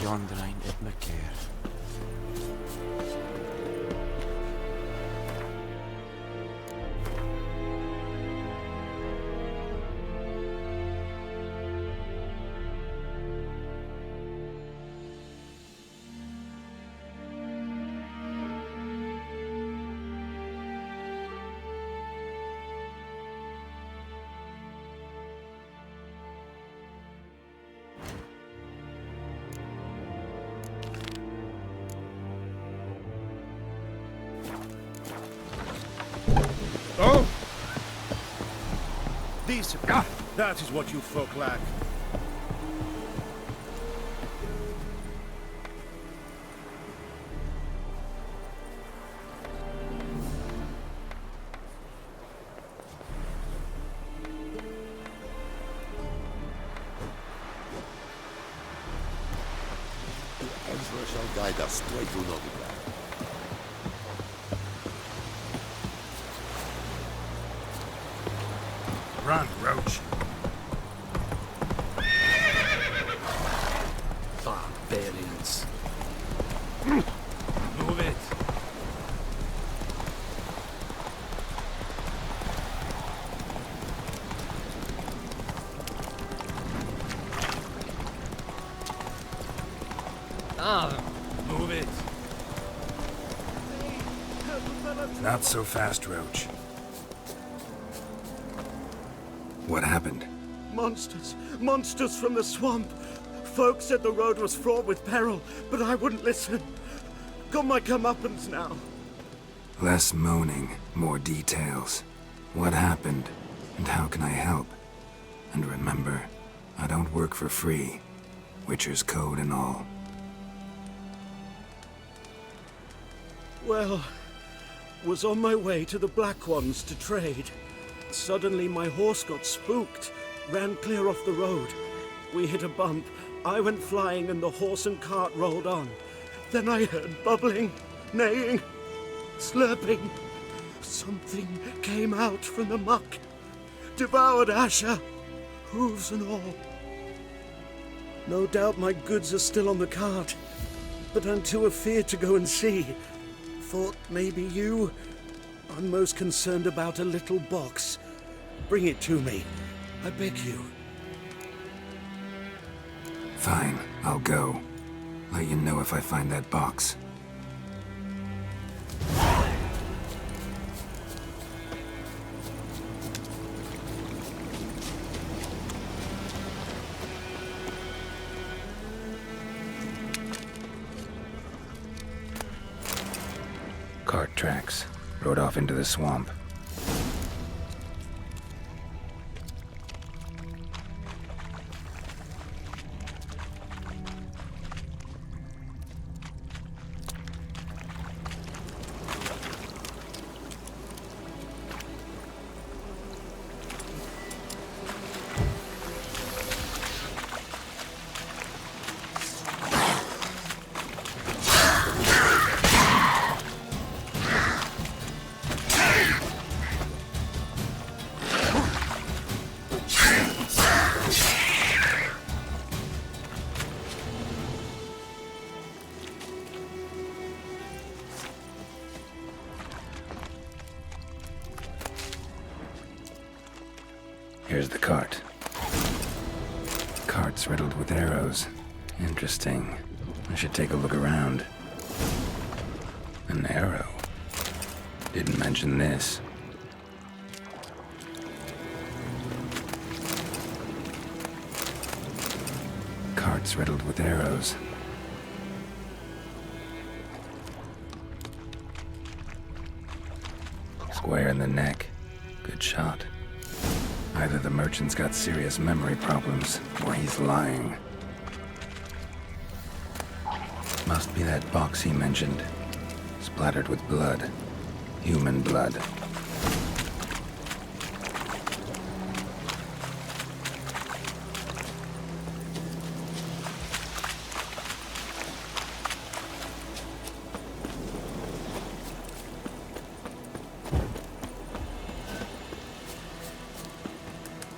Yondrain at Macair. Oh! These... Ah, that is what you folk lack. The Emperor shall guide us straight to Novigrad. Run, Roach. Barbarians. Move it. Move it. Not so fast, Roach. What happened? Monsters! Monsters from the swamp! Folks said the road was fraught with peril, but I wouldn't listen. Got my comeuppance now. Less moaning, more details. What happened, and how can I help? And remember, I don't work for free. Witcher's code and all. Well, was on my way to the Black Ones to trade. Suddenly my horse got spooked, ran clear off the road. We hit a bump, I went flying and the horse and cart rolled on. Then I heard bubbling, neighing, slurping. Something came out from the muck, devoured Asher, hooves and all. No doubt my goods are still on the cart, but I'm too afeard to go and see. Thought maybe you... I'm most concerned about a little box. Bring it to me. I beg you. Fine, I'll go. Let you know if I find that box. Cart tracks. Rode off into the swamp. Here's the cart. Cart's riddled with arrows. Interesting. I should take a look around. An arrow. Didn't mention this. Cart's riddled with arrows. Square in the neck. Good shot. Either the merchant's got serious memory problems, or he's lying. Must be that box he mentioned. Splattered with blood. Human blood.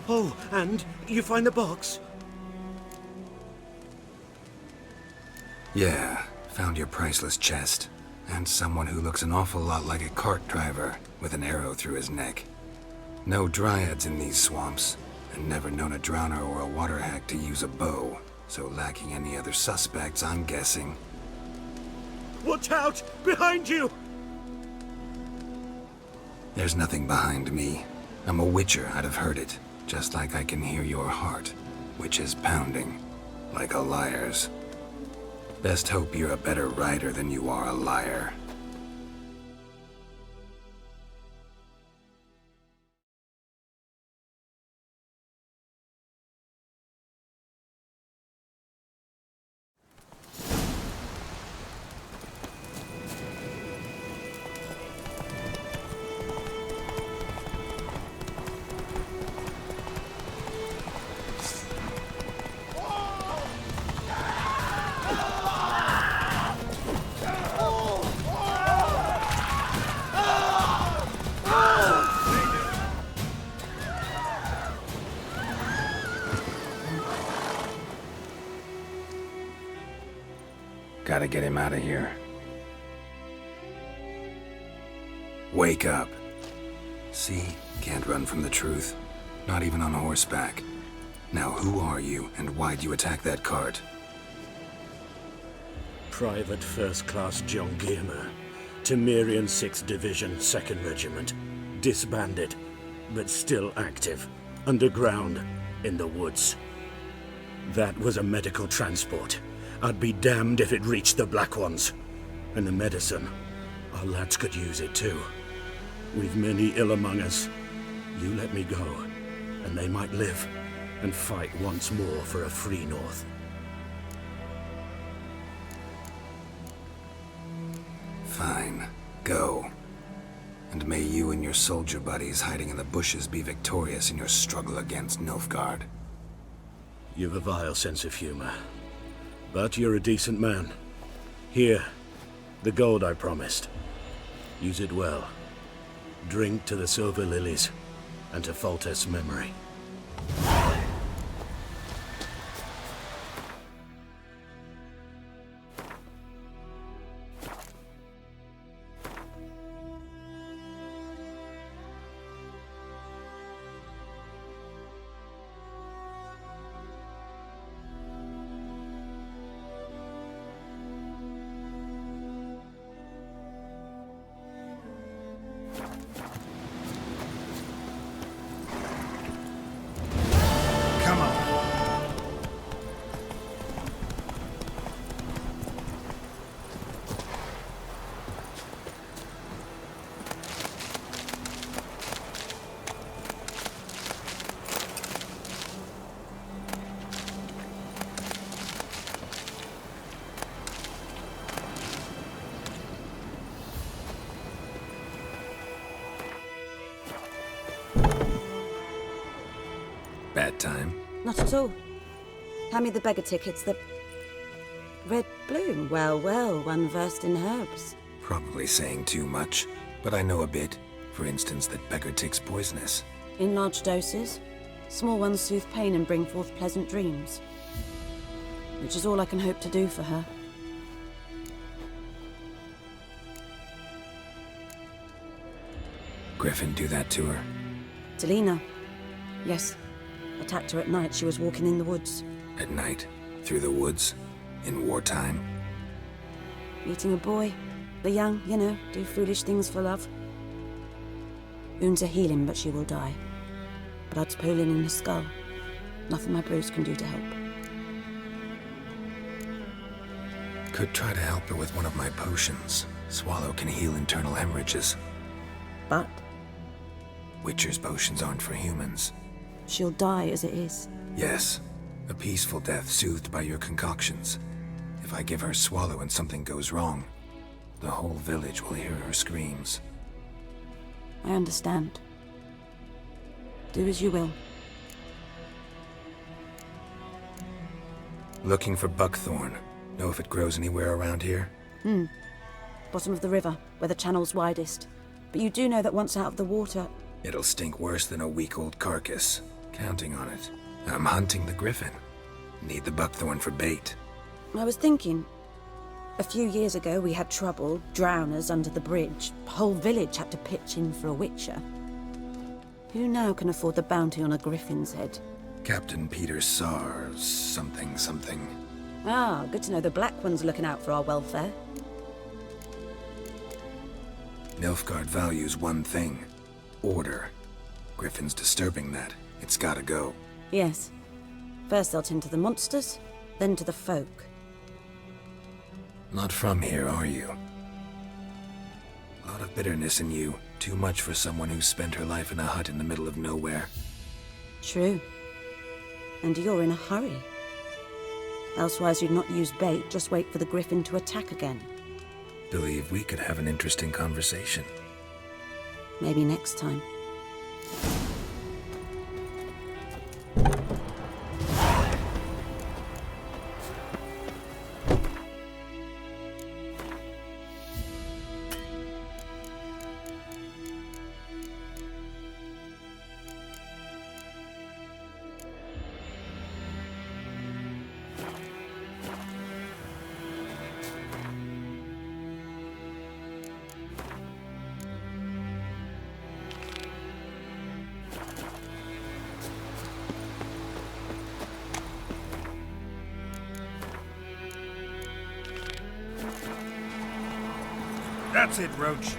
Oh, and you find the box? Yeah, found your priceless chest. And someone who looks an awful lot like a cart driver with an arrow through his neck. No dryads in these swamps, and never known a drowner or a water hack to use a bow. So lacking any other suspects, I'm guessing. Watch out! Behind you! There's nothing behind me. I'm a witcher, I'd have heard it. Just like I can hear your heart, which is pounding, like a liar's. Best hope you're a better rider than you are a liar. Gotta get him out of here. Wake up. See? Can't run from the truth. Not even on horseback. Now who are you, and why'd you attack that cart? Private First Class John Giermer, Temerian 6th Division, 2nd Regiment. Disbanded, but still active. Underground, in the woods. That was a medical transport. I'd be damned if it reached the Black Ones. And the medicine, our lads could use it too. We've many ill among us. You let me go, and they might live, and fight once more for a free North. Fine. Go. And may you and your soldier buddies hiding in the bushes be victorious in your struggle against Nilfgaard. You've a vile sense of humor. But you're a decent man. Here, the gold I promised. Use it well. Drink to the Silver Lilies, and to Foltest's memory. Come on. Bad time? Not at all. Hand me the beggar tickets, the... Red bloom. Well, well, one versed in herbs. Probably saying too much, but I know a bit. For instance, that beggar tick's poisonous. In large doses. Small ones soothe pain and bring forth pleasant dreams. Which is all I can hope to do for her. Griffin do that to her? Delina. Yes. Attacked her at night. She was walking in the woods. At night? Through the woods? In wartime? Meeting a boy. The young, you know, do foolish things for love. Wounds are healing, but she will die. Blood's pooling in her skull. Nothing my brews can do to help. Could try to help her with one of my potions. Swallow can heal internal hemorrhages. But Witcher's potions aren't for humans. she'll die as it is. Yes, a peaceful death soothed by your concoctions. If I give her Swallow and something goes wrong, the whole village will hear her screams. I understand. Do as you will. Looking for buckthorn. Know if it grows anywhere around here? Bottom of the river, where the channel's widest. But you do know that once out of the water... It'll stink worse than a week-old carcass. Counting on it. I'm hunting the griffin. Need the buckthorn for bait. I was thinking, A few years ago, we had trouble, drowners under the bridge. Whole village had to pitch in for a witcher. Who now can afford the bounty on a griffin's head? Captain Peter Sars, something. Ah, good to know the Black One's looking out for our welfare. Nilfgaard values one thing. Order. Griffin's disturbing that. It's gotta go. Yes. First they'll tend to the monsters, then to the folk. Not from here, are you? A lot of bitterness in you. Too much for someone who spent her life in a hut in the middle of nowhere. True. And you're in a hurry. Elsewise you'd not use bait, just wait for the griffin to attack again. Believe we could have an interesting conversation. Maybe next time. That's it, Roach.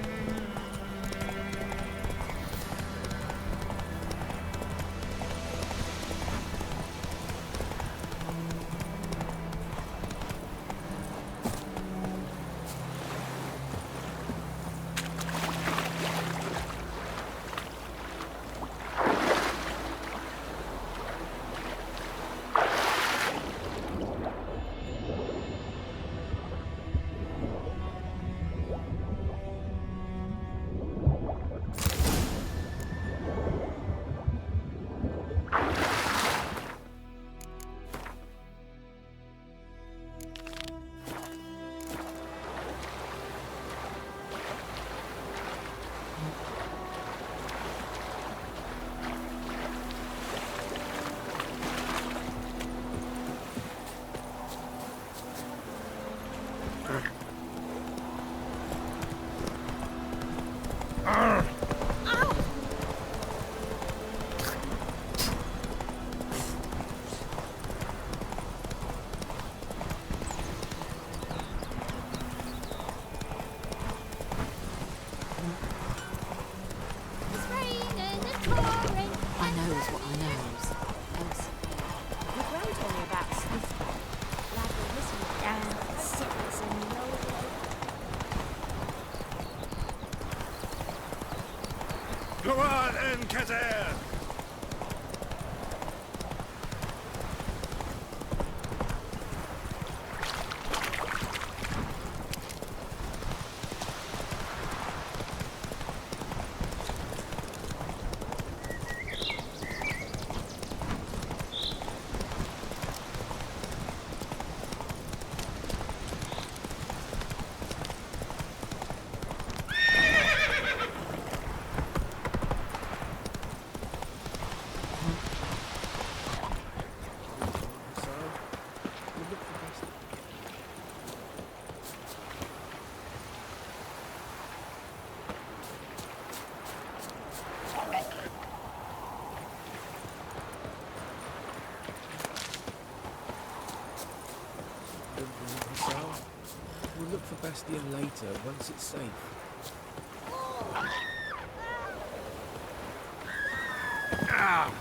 Go on, Enketer! We'll look for Bastion later, once it's safe. Ah!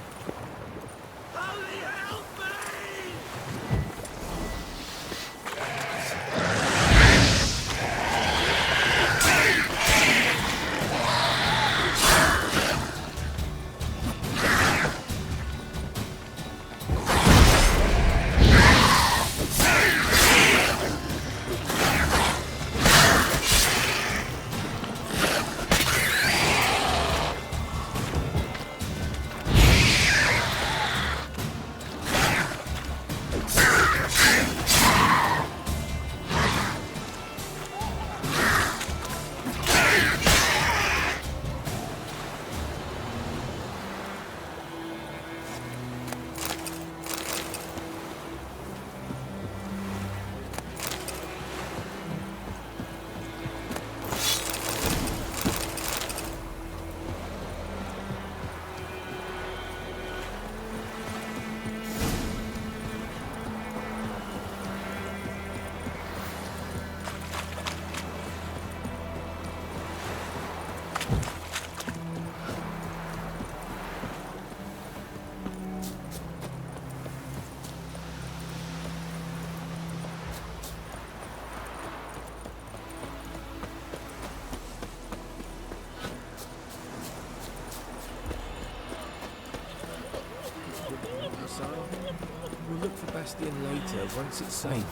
We'll look for Bastion later, once it's safe.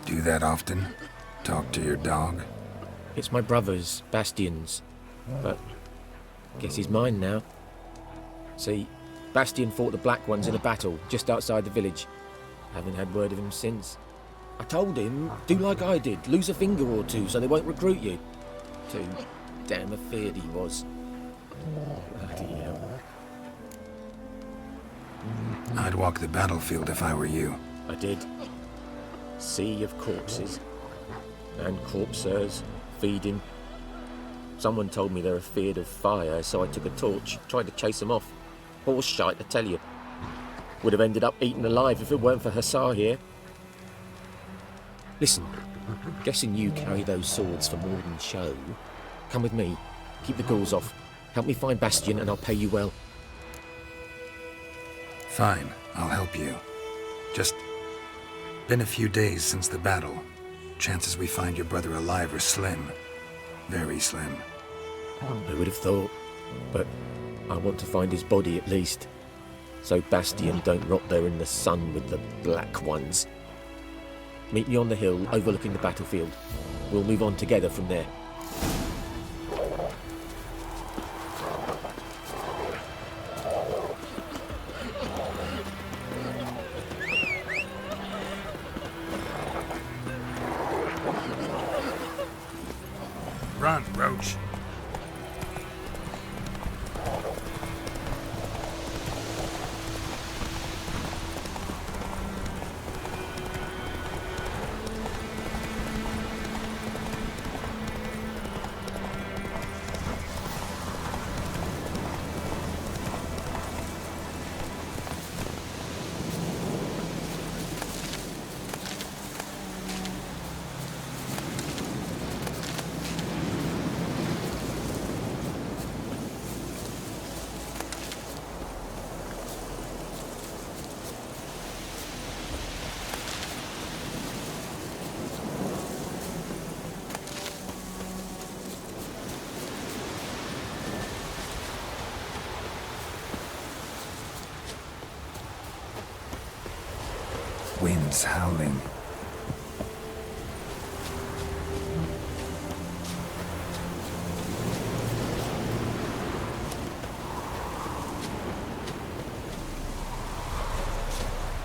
Do that often? Talk to your dog? It's my brother's, Bastion's. But guess he's mine now. See, Bastion fought the Black Ones in a battle just outside the village. Haven't had word of him since. I told him, do like I did, lose a finger or two so they won't recruit you. Too damn afeard he was. Bloody hell. I'd walk the battlefield if I were you. I did. Sea of corpses. And corpsers, feeding. Someone told me they're afeard of fire, so I took a torch, tried to chase them off. Horse shite, I tell you. Would have ended up eaten alive if it weren't for Hussar here. Listen, guessing you carry those swords for more than show. Come with me. Keep the ghouls off. Help me find Bastion and I'll pay you well. Fine, I'll help you. Just been a few days since the battle. Chances we find your brother alive are slim. Very slim. I would have thought, but I want to find his body at least. So Bastion don't rot there in the sun with the Black Ones. Meet me on the hill overlooking the battlefield. We'll move on together from there. Run, Roach. Wind's howling.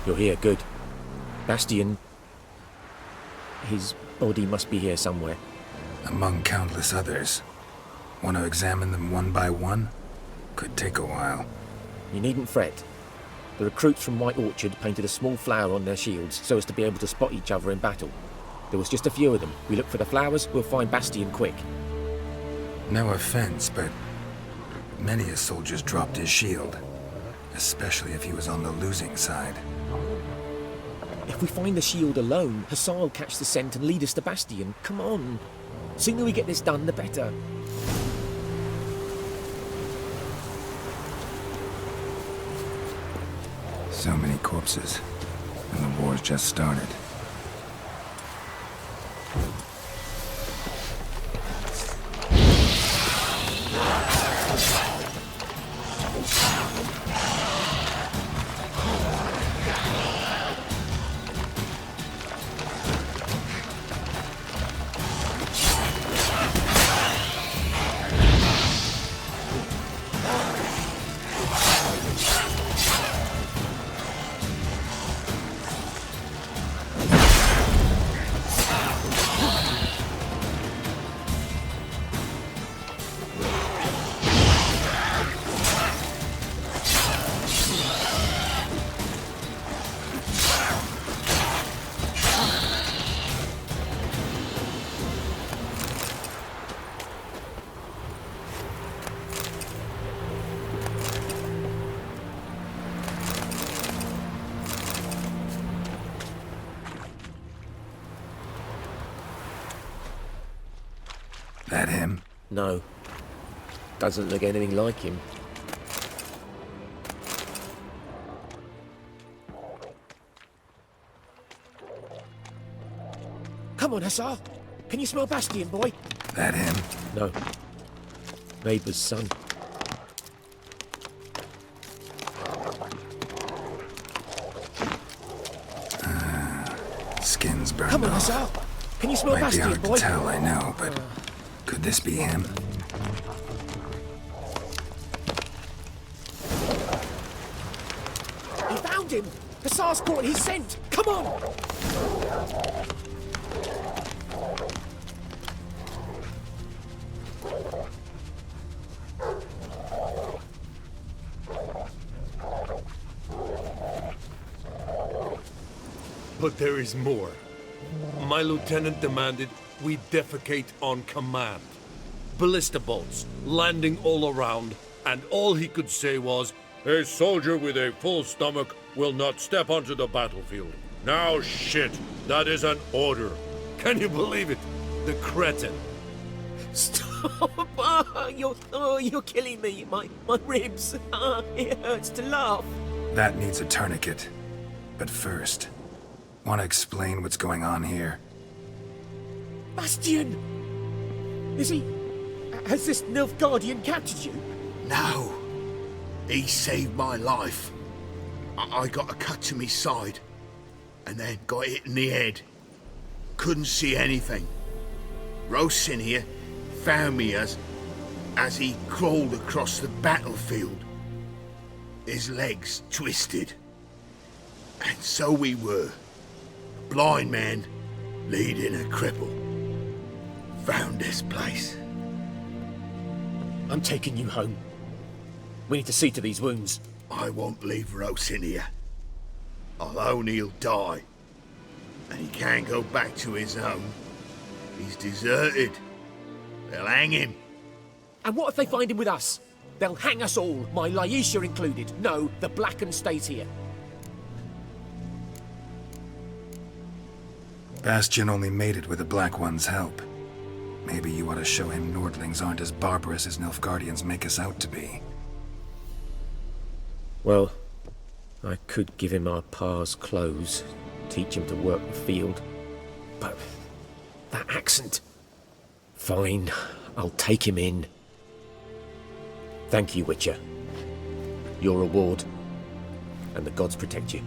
You're here, good. Bastion... his body must be here somewhere. Among countless others. Want to examine them one by one? Could take a while. You needn't fret. The recruits from White Orchard painted a small flower on their shields so as to be able to spot each other in battle. There was just a few of them. We look for the flowers, we'll find Bastion quick. No offense, but many a soldier's dropped his shield. Especially if he was on the losing side. If we find the shield alone, Hussar will catch the scent and lead us to Bastion. Come on. Sooner we get this done, the better. So many corpses, and the war's just started. That him? No. Doesn't look anything like him. Come on, Hussar. Can you smell Bastion, boy? That him? No. Neighbour's son. Skin's burned Come on, off. Hussar. Can you smell Might be Bastion, hard to boy? tell, I know, but could this be him? He found him. Hussar's caught his scent. Come on. But there is more. My lieutenant demanded we defecate on command. Ballista bolts landing all around, and all he could say was, "A soldier with a full stomach will not step onto the battlefield." Now shit, that is an order. Can you believe it? The cretin. Stop! You're killing me. My ribs. It hurts to laugh. That needs a tourniquet. But first, want to explain what's going on here? Bastion! Is he... Has this Nilfgaardian captured you? No. He saved my life. I got a cut to me side, and then got hit in the head. Couldn't see anything. Rosin here found me as he crawled across the battlefield. His legs twisted. And so we were. A blind man leading a cripple. Found this place. I'm taking you home. We need to see to these wounds. I won't leave Rosin here. Alone he'll die. And he can't go back to his home. He's deserted. They'll hang him. And what if they find him with us? They'll hang us all, my Laisha included. No, the Blacken stays here. Bastion only made it with the Black One's help. Maybe you ought to show him Nordlings aren't as barbarous as Nilfgaardians make us out to be. Well, I could give him our pa's clothes, teach him to work the field. But that accent... Fine, I'll take him in. Thank you, Witcher. Your reward. And the gods protect you.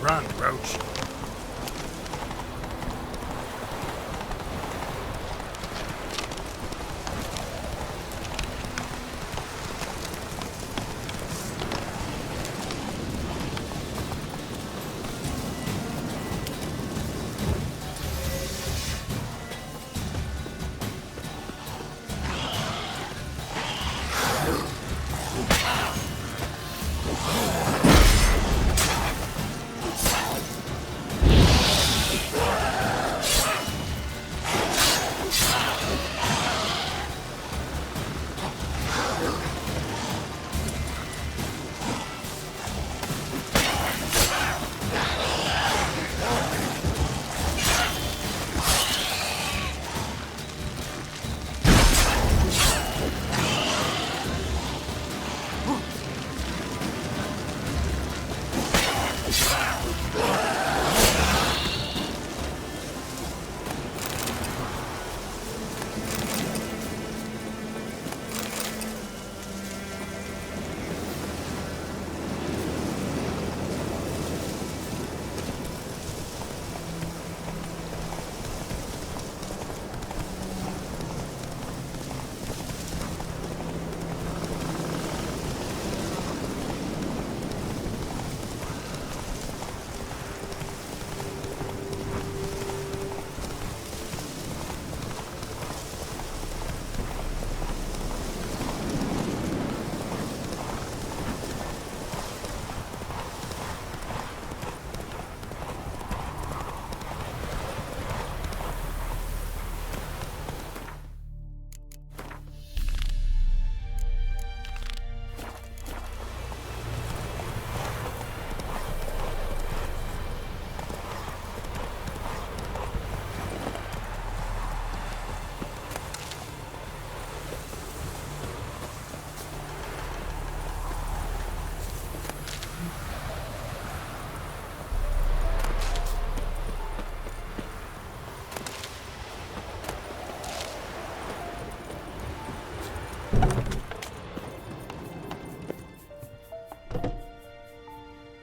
Run, Roach.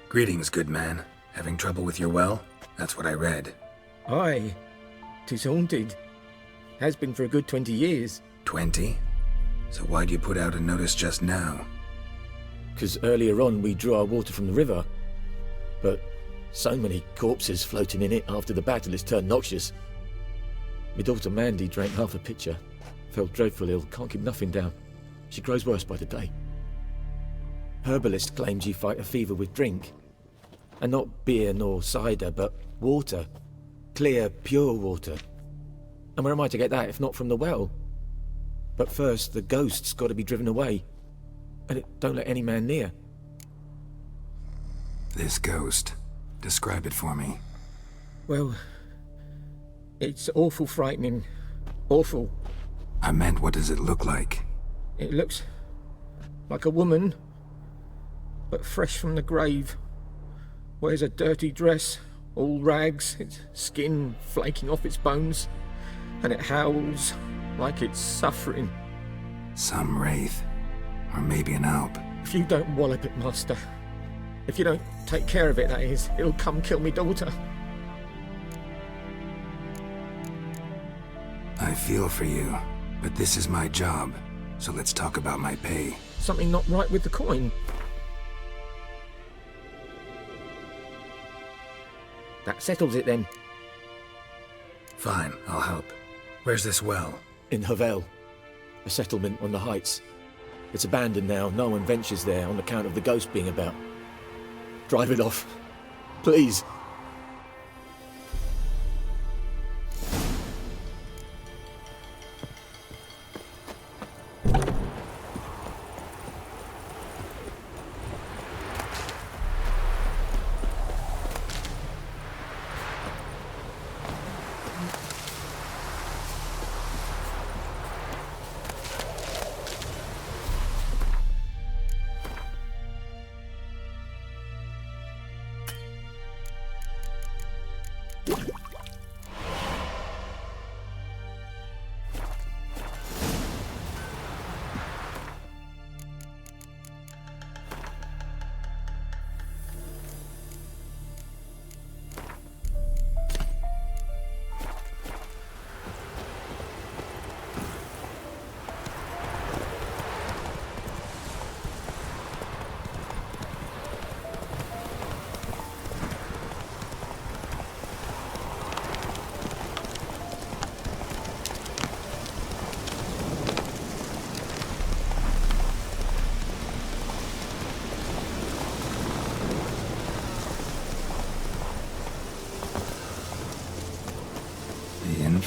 Greetings, good man. Having trouble with your well? That's what I read. Aye. 'Tis haunted. Has been for a good 20 years. 20? So why'd you put out a notice just now? 'Cause earlier on we drew our water from the river. But so many corpses floating in it after the battle has turned noxious. My daughter Mandy drank half a pitcher. Fell dreadful ill, can't keep nothing down. She grows worse by the day. Herbalist claims you fight a fever with drink. And not beer nor cider, but water. Clear, pure water. And where am I to get that if not from the well? But first, the ghost's got to be driven away. And it don't let any man near. This ghost. Describe it for me. Well, it's awful frightening. Awful. I meant, what does it look like? It looks like a woman, but fresh from the grave. Wears a dirty dress, all rags, its skin flaking off its bones, and it howls like it's suffering. Some wraith. Or maybe an alp. If you don't wallop it, Master, if you don't take care of it, that is, it'll come kill me daughter. I feel for you, but this is my job, so let's talk about my pay. Something not right with the coin. That settles it then. Fine, I'll help. Where's this well? In Havel, a settlement on the heights. It's abandoned now, no one ventures there on account of the ghost being about. Drive it off, please.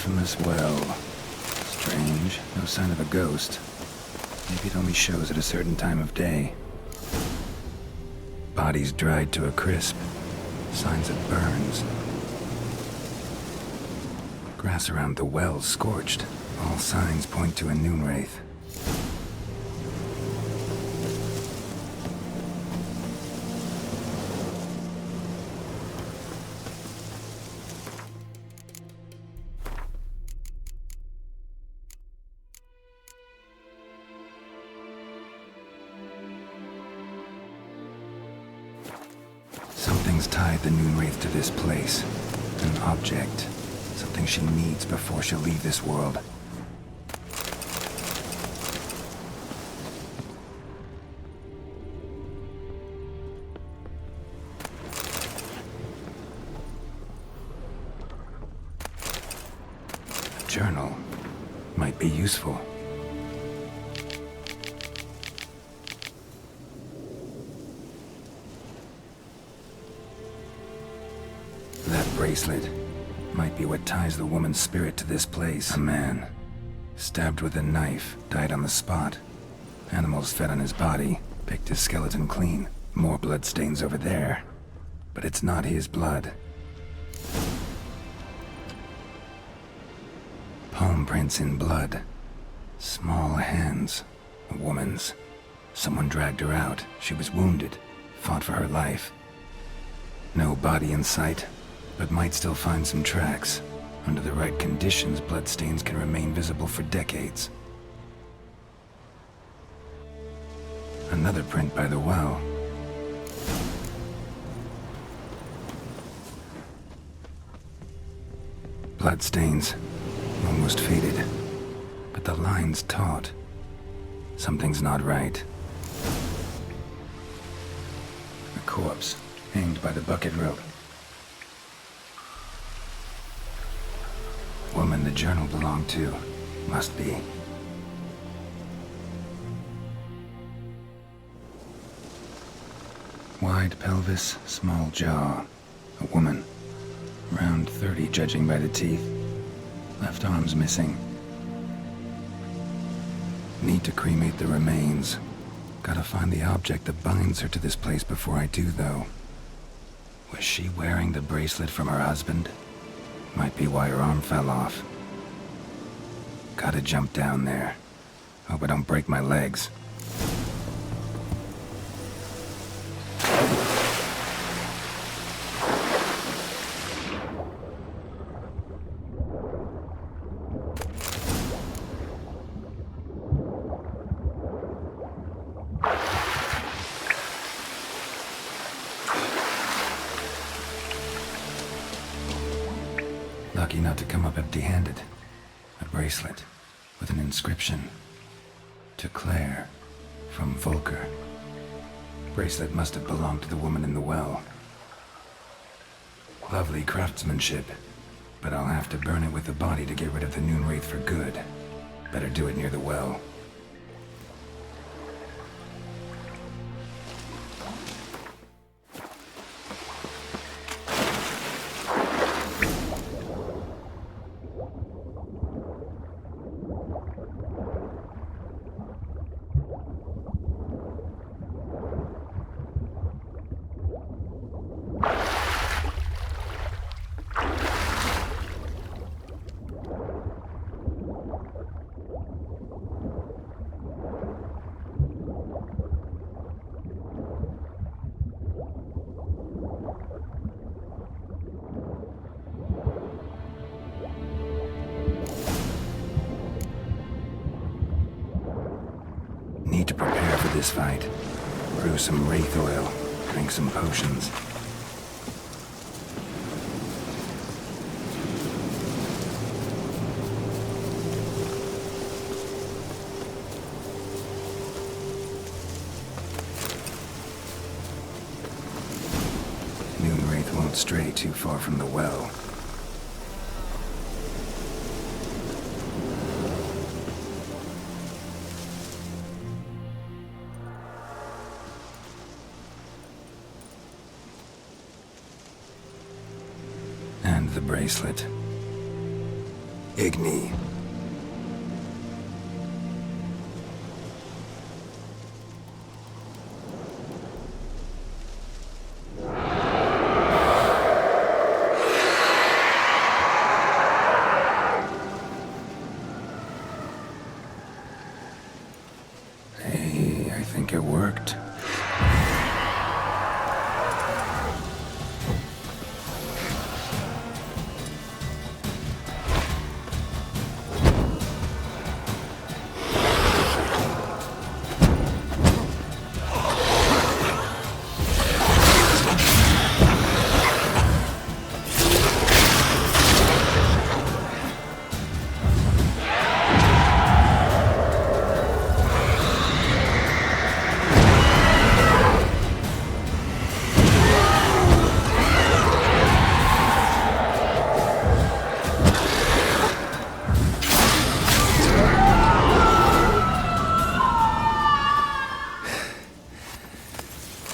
infamous well. Strange, no sign of a ghost. Maybe it only shows at a certain time of day. Bodies dried to a crisp. Signs of burns. Grass around the well scorched. All signs point to a Noonwraith. Something's tied the Noonwraith to this place. An object. Something she needs before she'll leave this world. A journal might be useful. That bracelet might be what ties the woman's spirit to this place. A man, stabbed with a knife, died on the spot. Animals fed on his body, picked his skeleton clean. More bloodstains over there. But it's not his blood. Palm prints in blood. Small hands. A woman's. Someone dragged her out. She was wounded. Fought for her life. No body in sight, but might still find some tracks. Under the right conditions, bloodstains can remain visible for decades. Another print by the well. Bloodstains, almost faded, but the line's taut. Something's not right. A corpse, hanged by the bucket rope. Woman the journal belonged to. Must be. Wide pelvis, small jaw. A woman. Around 30, judging by the teeth. Left arm's missing. Need to cremate the remains. Gotta find the object that binds her to this place before I do, though. Was she wearing the bracelet from her husband? Might be why her arm fell off. Gotta jump down there. Hope I don't break my legs. Lucky not to come up empty-handed. A bracelet with an inscription. To Claire, from Volker. Bracelet must have belonged to the woman in the well. Lovely craftsmanship, but I'll have to burn it with the body to get rid of the Noonwraith for good. Better do it near the well. Need to prepare for this fight. Brew some wraith oil, drink some potions. Noonwraith won't stray too far from the well. And the bracelet. Igni. Hey, I think it worked.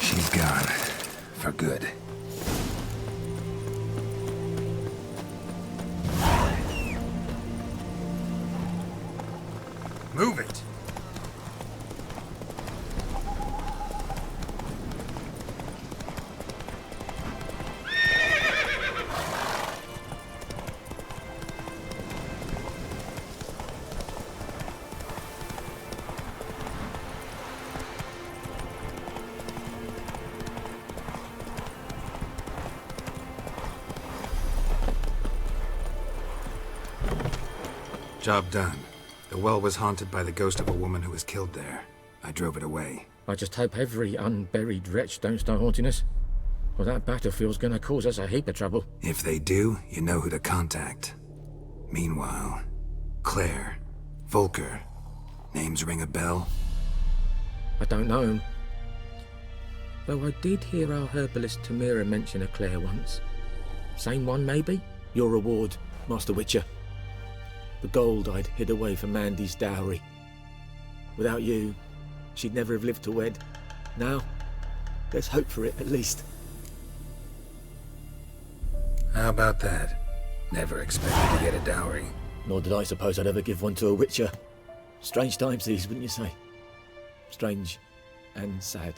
She's gone. For good. Move it. Job done. The well was haunted by the ghost of a woman who was killed there. I drove it away. I just hope every unburied wretch don't start haunting us. Well, that battlefield's gonna cause us a heap of trouble. If they do, you know who to contact. Meanwhile, Claire, Volker, names ring a bell? I don't know 'em. Though I did hear our herbalist Tamira mention a Claire once. Same one, maybe? Your reward, Master Witcher. The gold I'd hid away for Mandy's dowry. Without you, she'd never have lived to wed. Now, there's hope for it, at least. How about that? Never expected to get a dowry. Nor did I suppose I'd ever give one to a Witcher. Strange times these, wouldn't you say? Strange and sad.